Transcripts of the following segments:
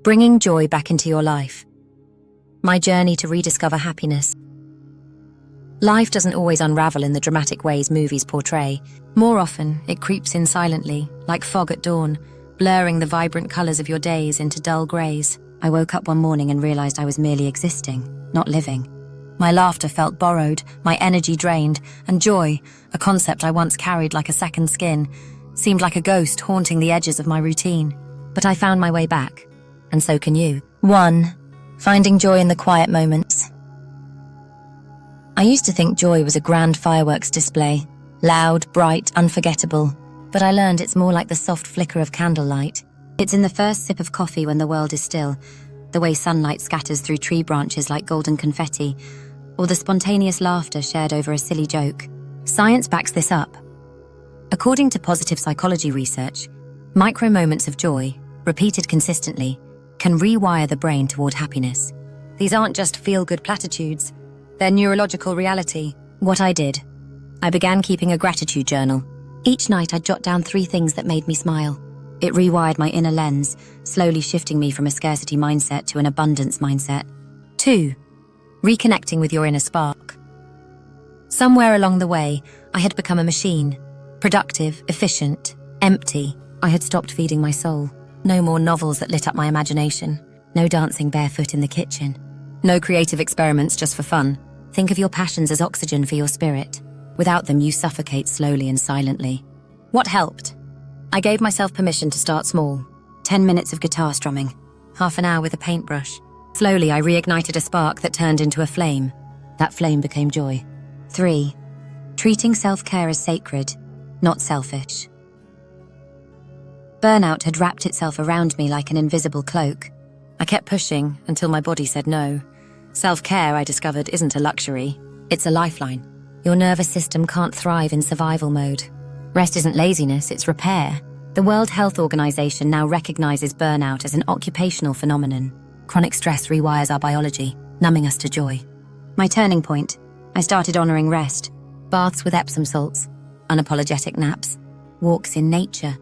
bringing joy back into your life. My journey to rediscover happiness. Life doesn't always unravel in the dramatic ways movies portray. More often, it creeps in silently, like fog at dawn, blurring the vibrant colours of your days into dull greys. I woke up one morning and realised I was merely existing, not living. My laughter felt borrowed, my energy drained, and joy, a concept I once carried like a second skin, seemed like a ghost haunting the edges of my routine. But I found my way back, and so can you. 1. Finding joy in the quiet moments. I used to think joy was a grand fireworks display, loud, bright, unforgettable, but I learned it's more like the soft flicker of candlelight. It's in the first sip of coffee when the world is still, the way sunlight scatters through tree branches like golden confetti, or the spontaneous laughter shared over a silly joke. Science backs this up. According to positive psychology research, micro moments of joy, repeated consistently, can rewire the brain toward happiness. These aren't just feel-good platitudes, they're neurological reality. What I did, I began keeping a gratitude journal. Each night I'd jot down 3 things that made me smile. It rewired my inner lens, slowly shifting me from a scarcity mindset to an abundance mindset. 2. Reconnecting with your inner spark. Somewhere along the way, I had become a machine. Productive, efficient, empty. I had stopped feeding my soul. No more novels that lit up my imagination. No dancing barefoot in the kitchen. No creative experiments just for fun. Think of your passions as oxygen for your spirit. Without them, you suffocate slowly and silently. What helped? I gave myself permission to start small. 10 minutes of guitar strumming. Half an hour with a paintbrush. Slowly, I reignited a spark that turned into a flame. That flame became joy. 3. Treating self-care as sacred, not selfish. Burnout had wrapped itself around me like an invisible cloak. I kept pushing until my body said no. Self-care, I discovered, isn't a luxury. It's a lifeline. Your nervous system can't thrive in survival mode. Rest isn't laziness, it's repair. The World Health Organization now recognizes burnout as an occupational phenomenon. Chronic stress rewires our biology, numbing us to joy. My turning point, I started honoring rest. Baths with Epsom salts, unapologetic naps, walks in nature,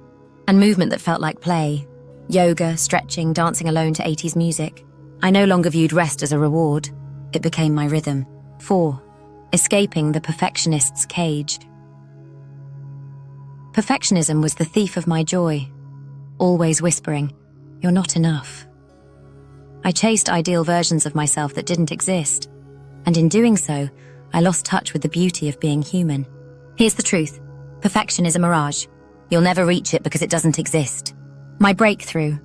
and movement that felt like play. Yoga, stretching, dancing alone to 80s music. I no longer viewed rest as a reward. It became my rhythm. 4. Escaping the perfectionist's cage. Perfectionism was the thief of my joy, always whispering, "You're not enough." I chased ideal versions of myself that didn't exist, and in doing so, I lost touch with the beauty of being human. Here's the truth. Perfection is a mirage. You'll never reach it because it doesn't exist. My breakthrough.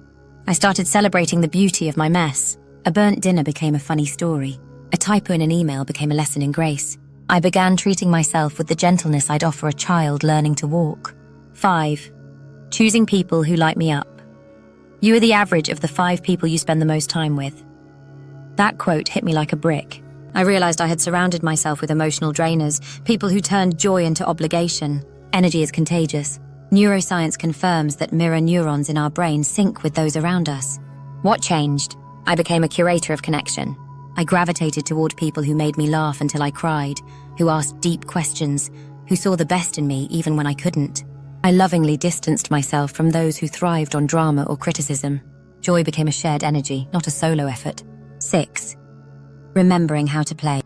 I started celebrating the beauty of my mess. A burnt dinner became a funny story. A typo in an email became a lesson in grace. I began treating myself with the gentleness I'd offer a child learning to walk. 5. Choosing people who light me up. You are the average of the 5 people you spend the most time with. That quote hit me like a brick. I realized I had surrounded myself with emotional drainers, people who turned joy into obligation. Energy is contagious. Neuroscience confirms that mirror neurons in our brain sync with those around us. What changed? I became a curator of connection. I gravitated toward people who made me laugh until I cried, who asked deep questions, who saw the best in me even when I couldn't. I lovingly distanced myself from those who thrived on drama or criticism. Joy became a shared energy, not a solo effort. 6. Remembering how to play.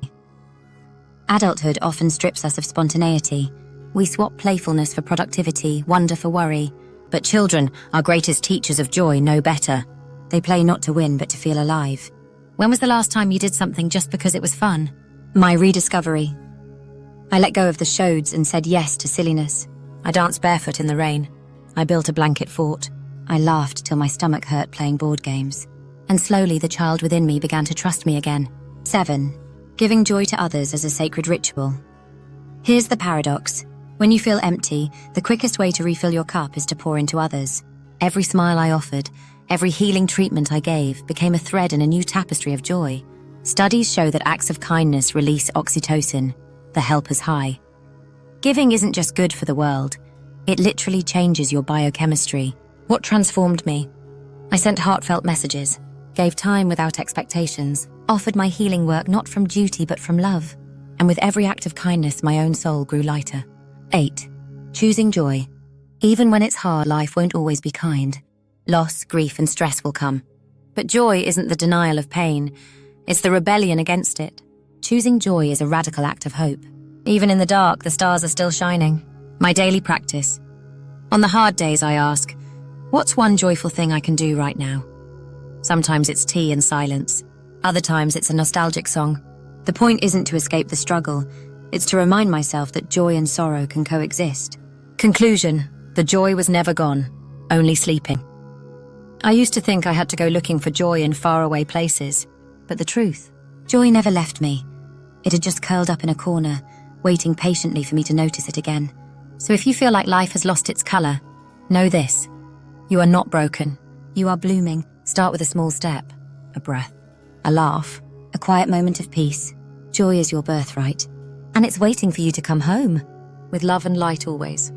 Adulthood often strips us of spontaneity. We swap playfulness for productivity, wonder for worry. But children, our greatest teachers of joy, know better. They play not to win, but to feel alive. When was the last time you did something just because it was fun? My rediscovery. I let go of the shoulds and said yes to silliness. I danced barefoot in the rain. I built a blanket fort. I laughed till my stomach hurt playing board games. And slowly the child within me began to trust me again. 7. Giving joy to others as a sacred ritual. Here's the paradox. When you feel empty, the quickest way to refill your cup is to pour into others. Every smile I offered, every healing treatment I gave became a thread in a new tapestry of joy. Studies show that acts of kindness release oxytocin, the helper's high. Giving isn't just good for the world. It literally changes your biochemistry. What transformed me? I sent heartfelt messages, gave time without expectations, offered my healing work not from duty but from love. And with every act of kindness, my own soul grew lighter. 8. Choosing joy. Even when it's hard, life won't always be kind. Loss, grief, and stress will come. But joy isn't the denial of pain, it's the rebellion against it. Choosing joy is a radical act of hope. Even in the dark, the stars are still shining. My daily practice. On the hard days, I ask, what's one joyful thing I can do right now? Sometimes it's tea and silence. Other times it's a nostalgic song. The point isn't to escape the struggle, it's to remind myself that joy and sorrow can coexist. Conclusion, the joy was never gone, only sleeping. I used to think I had to go looking for joy in faraway places, but the truth, joy never left me. It had just curled up in a corner, waiting patiently for me to notice it again. So if you feel like life has lost its color, know this. You are not broken. You are blooming. Start with a small step, a breath, a laugh, a quiet moment of peace. Joy is your birthright, and it's waiting for you to come home, with love and light always.